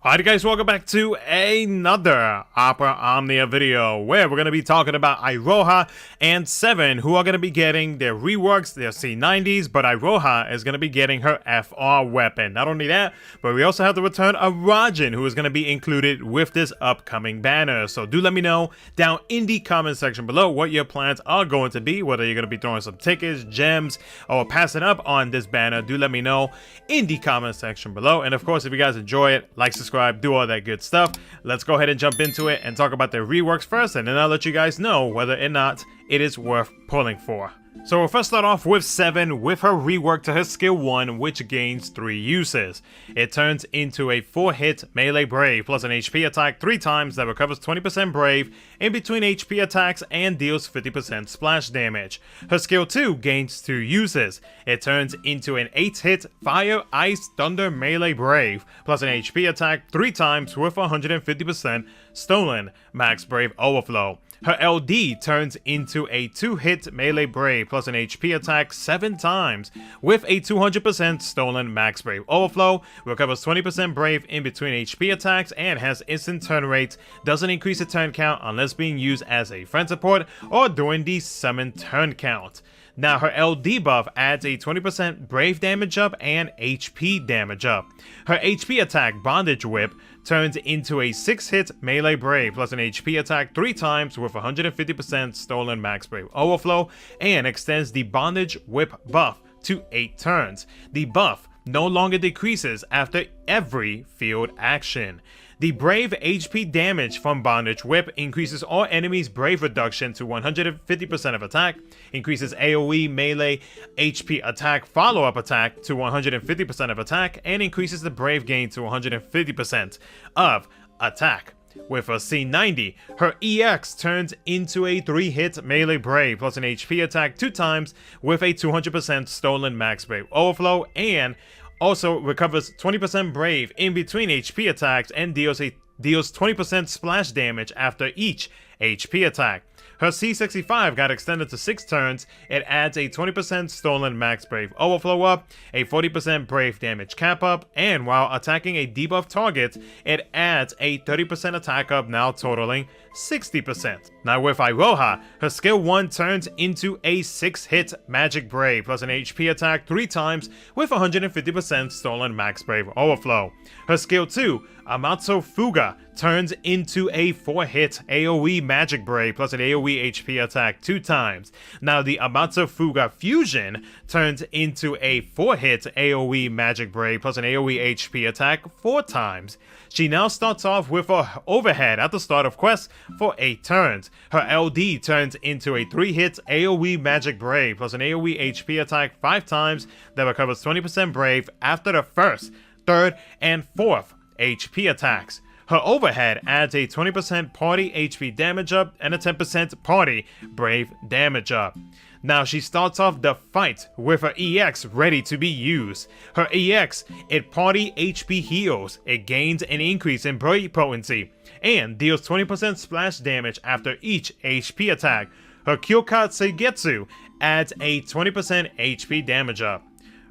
Alright guys, welcome back to another Opera Omnia video where we're going to be talking about Iroha and Seven, who are going to be getting their reworks, their C90s, but Iroha is going to be getting her FR weapon. Not only that, but we also have the return of Raijin, who is going to be included with this upcoming banner. So do let me know down in the comment section below what your plans are going to be, whether you're going to be throwing some tickets, gems, or passing up on this banner. Do let me know in the comment section below. And of course, if you guys enjoy it, like, subscribe, do all that good stuff. Let's go ahead and jump into it and talk about the reworks first, and then I'll let you guys know whether or not it is worth pulling for. So we'll first start off with Seven with her rework to her skill 1, which gains 3 uses. It turns into a 4-hit melee brave plus an HP attack 3 times that recovers 20% brave in between HP attacks and deals 50% splash damage. Her skill 2 gains 2 uses. It turns into an 8-hit fire, ice, thunder melee brave plus an HP attack 3 times with 150% stolen max brave overflow. Her LD turns into a 2-hit melee brave plus an HP attack 7 times with a 200% stolen max brave overflow, recovers 20% brave in between HP attacks, and has instant turn rate, doesn't increase the turn count unless being used as a friend support or during the summon turn count. Now her LD buff adds a 20% brave damage up and HP damage up. Her HP attack Bondage Whip turns into a 6-hit melee brave plus an HP attack 3 times with 150% stolen max brave overflow, and extends the Bondage Whip buff to 8 turns. The buff no longer decreases after every field action. The brave HP damage from Bondage Whip increases all enemies' brave reduction to 150% of attack, increases AoE melee HP attack follow-up attack to 150% of attack, and increases the brave gain to 150% of attack. With her C90, her EX turns into a 3-hit melee brave plus an HP attack 2 times with a 200% stolen max brave overflow, and also recovers 20% brave in between HP attacks and deals 20% splash damage after each HP attack. Her C65 got extended to 6 turns. It adds a 20% stolen max brave overflow up, a 40% brave damage cap up, and while attacking a debuff target, it adds a 30% attack up, now totaling 60%. Now with Iroha, her skill 1 turns into a 6-hit magic brave plus an HP attack 3 times with 150% stolen max brave overflow. Her skill 2, Amatsu Fuga, turns into a 4-hit AoE magic brave plus an AoE HP attack 2 times. Now the Amatsu Fuga fusion turns into a 4-hit AoE magic brave plus an AoE HP attack 4 times. She now starts off with her overhead at the start of quest for 8 turns. Her LD turns into a 3-hit AoE magic brave plus an AoE HP attack 5 times that recovers 20% brave after the 1st, 3rd, and 4th HP attacks. Her overhead adds a 20% party HP damage up and a 10% party brave damage up. Now she starts off the fight with her EX ready to be used. Her EX, it party HP heals, it gains an increase in brave potency, and deals 20% splash damage after each HP attack. Her Kyoka Seigetsu adds a 20% HP damage up.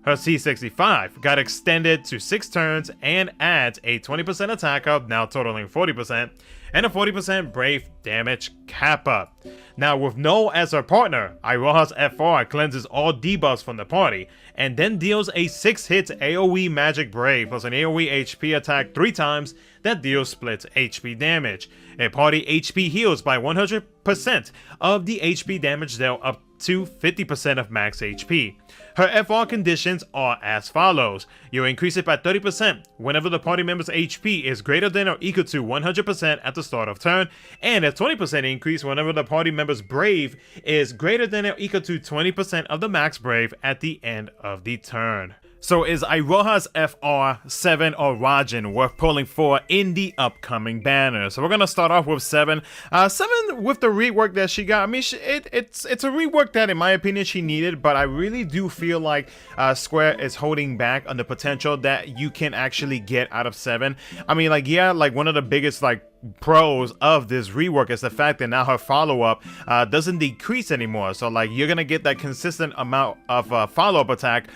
Her C65 got extended to 6 turns and adds a 20% attack up, now totaling 40%, and a 40% brave damage cap up. Now with No as her partner, Iroha's FR cleanses all debuffs from the party, and then deals a 6-hit AoE magic brave plus an AoE HP attack 3 times that deals split HP damage. A party HP heals by 100% of the HP damage dealt up to 50% of max HP. Her FR conditions are as follows. You increase it by 30% whenever the party member's HP is greater than or equal to 100% at the start of turn, and a 20% increase whenever the party member's brave is greater than or equal to 20% of the max brave at the end of the turn. So is Iroha's FR, Seven, or Raijin worth pulling for in the upcoming banner? So we're gonna start off with Seven. Seven, with the rework that she got, I mean, it's a rework that, in my opinion, she needed. But I really do feel like Square is holding back on the potential that you can actually get out of Seven. I mean, like, yeah, like one of the biggest like pros of this rework is the fact that now her follow-up doesn't decrease anymore. So like you're gonna get that consistent amount of follow-up attack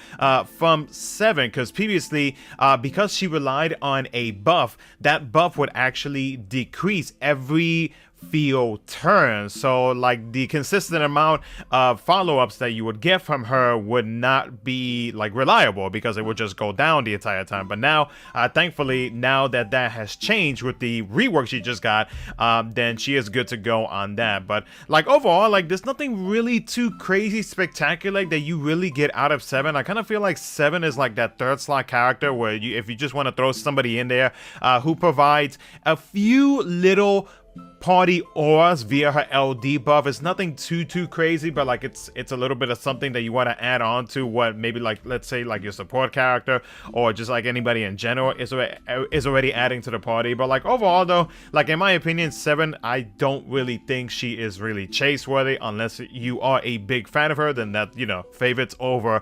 from 7, because previously because she relied on a buff, that buff would actually decrease every field turn. So like the consistent amount of follow-ups that you would get from her would not be like reliable, because it would just go down the entire time. But now thankfully, now that that has changed with the rework she just got, then she is good to go on that. But like overall, like there's nothing really too crazy spectacular that you really get out of 7. I kind of feel like 7 is like that third slot character where you, if you just want to throw somebody in there who provides a few little party auras via her LD buff. It's nothing too crazy, but like it's a little bit of something that you want to add on to what maybe like, let's say like your support character or just like anybody in general is already adding to the party. But like overall though, like in my opinion, 7, I don't really think she is really chase worthy unless you are a big fan of her. Then that, you know, favorites over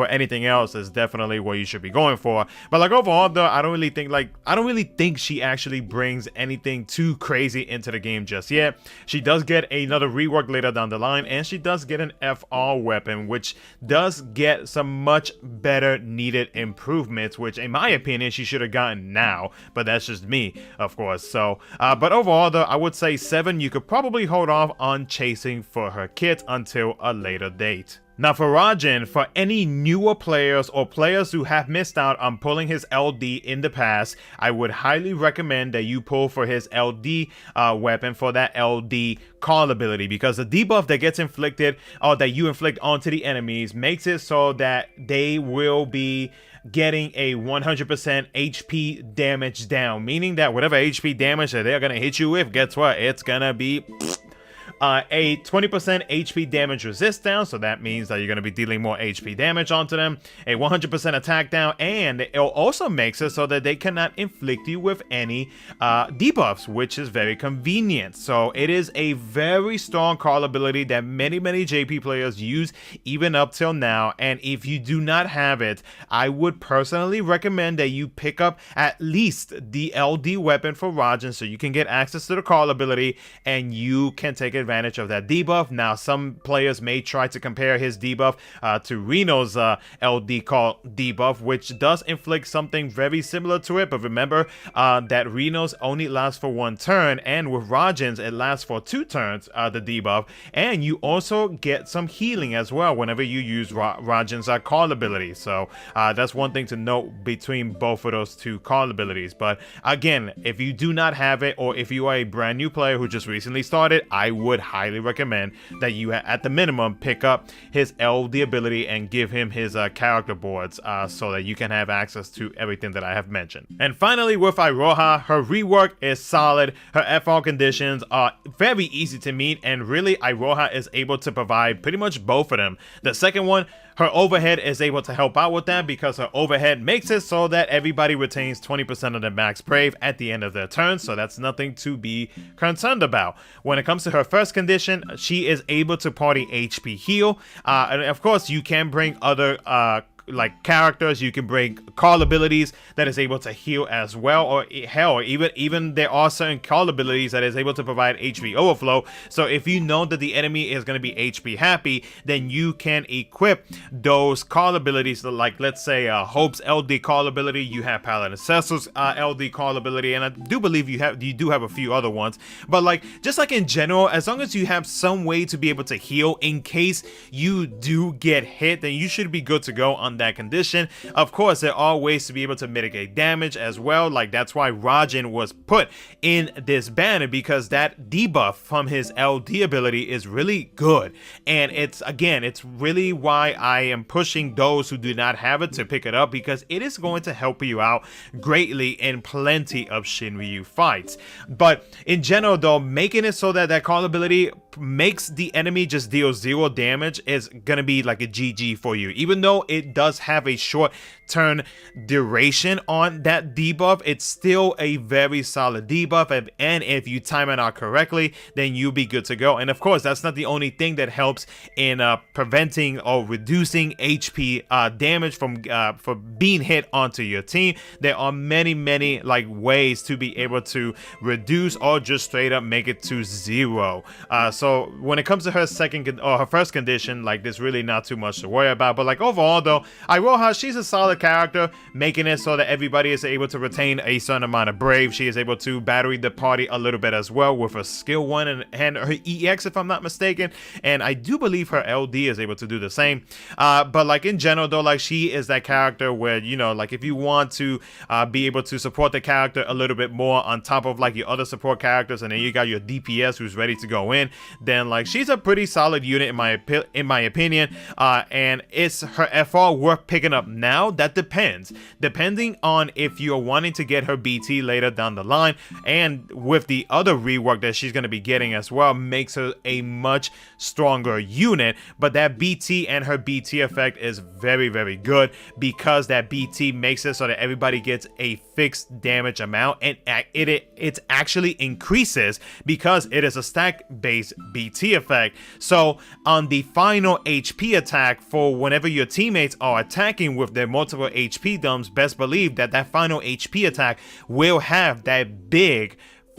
anything else is definitely what you should be going for. But like overall though, I don't really think she actually brings anything too crazy into the game just yet. She does get another rework later down the line, and she does get an FR weapon, which does get some much better needed improvements, which in my opinion she should have gotten now, but that's just me, of course. So but overall though, I would say 7, you could probably hold off on chasing for her kit until a later date. Now for Raijin, for any newer players or players who have missed out on pulling his LD in the past, I would highly recommend that you pull for his LD weapon for that LD call ability, because the debuff that gets inflicted or that you inflict onto the enemies makes it so that they will be getting a 100% HP damage down, meaning that whatever HP damage that they're gonna hit you with, guess what? It's gonna be a 20% HP damage resist down, so that means that you're going to be dealing more HP damage onto them, a 100% attack down, and it also makes it so that they cannot inflict you with any debuffs, which is very convenient. So it is a very strong call ability that many JP players use even up till now, and if you do not have it, I would personally recommend that you pick up at least the LD weapon for Raijin so you can get access to the call ability and you can take advantage of that debuff. Now some players may try to compare his debuff to Reno's LD call debuff, which does inflict something very similar to it, but remember that Reno's only lasts for 1 turn, and with Raijin's it lasts for 2 turns, the debuff, and you also get some healing as well whenever you use Raijin's call ability. So that's one thing to note between both of those 2 call abilities. But again, if you do not have it, or if you are a brand new player who just recently started, I would highly recommend that you at the minimum pick up his LD ability and give him his character boards so that you can have access to everything that I have mentioned. And finally, with Iroha, her rework is solid. Her FR conditions are very easy to meet, and really Iroha is able to provide pretty much both of them. The second one, her overhead is able to help out with that, because her overhead makes it so that everybody retains 20% of their max brave at the end of their turn, so that's nothing to be concerned about. When it comes to her first condition, she is able to party HP heal, and of course you can bring other like characters, you can bring call abilities that is able to heal as well, or hell, even there are certain call abilities that is able to provide HP overflow. So if you know that the enemy is going to be HP happy, then you can equip those call abilities, like let's say Hope's LD call ability, you have Paladin Cecil's LD call ability, and I do believe you do have a few other ones. But like just like in general, as long as you have some way to be able to heal in case you do get hit, then you should be good to go on that condition. Of course, there are ways to be able to mitigate damage as well. Like that's why Raijin was put in this banner, because that debuff from his LD ability is really good, and it's really why I am pushing those who do not have it to pick it up, because it is going to help you out greatly in plenty of Shinryu fights. But in general though, making it so that that call ability makes the enemy just deal 0 damage is gonna be like a GG for you, even though it does does have a short turn duration on that debuff, it's still a very solid debuff, and if you time it out correctly, then you'll be good to go. And of course, that's not the only thing that helps in preventing or reducing HP damage from for being hit onto your team. There are many like ways to be able to reduce or just straight up make it to 0. So when it comes to her second or her first condition, like there's really not too much to worry about. But like overall though, Iroha, she's a solid character, making it so that everybody is able to retain a certain amount of brave. She is able to battery the party a little bit as well with her skill 1 and her EX, if I'm not mistaken, and I do believe her LD is able to do the same. But like in general though, like she is that character where, you know, like if you want to be able to support the character a little bit more on top of like your other support characters, and then you got your DPS who's ready to go in, then like she's a pretty solid unit in my opinion. And is her FR worth picking up now? That depends, depending on if you're wanting to get her BT later down the line, and with the other rework that she's going to be getting as well, makes her a much stronger unit. But that BT and her BT effect is very good, because that BT makes it so that everybody gets a fixed damage amount, and it actually increases because it is a stack based BT effect. So on the final HP attack, for whenever your teammates are attacking with their multiple HP dumps, best believe that that final HP attack will have that big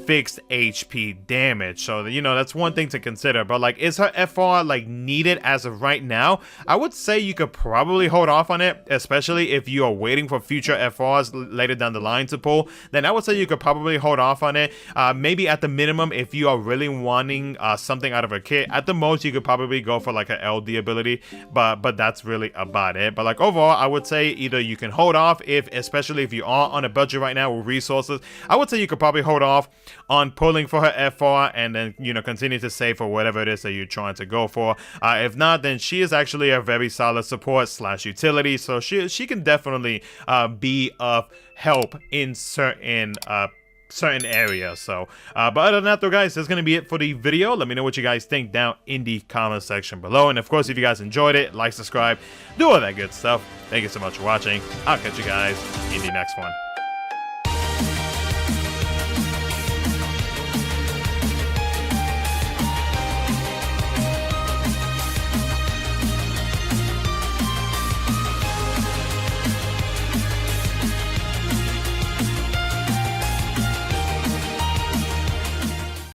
fixed HP damage. So, you know, that's one thing to consider. But like, is her FR like needed as of right now? I would say you could probably hold off on it, especially if you are waiting for future FRs later down the line to pull. Then I would say you could probably hold off on it. Maybe at the minimum, if you are really wanting something out of a kit, at the most you could probably go for like an LD ability, but that's really about it. But like overall, I would say either you can hold off, especially if you are on a budget right now with resources. I would say you could probably hold off on pulling for her FR, and then, you know, continue to save for whatever it is that you're trying to go for. If not, then she is actually a very solid support / utility, so she can definitely be of help in certain areas. So but other than that though, guys, that's gonna be it for the video. Let me know what you guys think down in the comment section below, and of course, if you guys enjoyed it, like, subscribe, do all that good stuff. Thank you so much for watching. I'll catch you guys in the next one.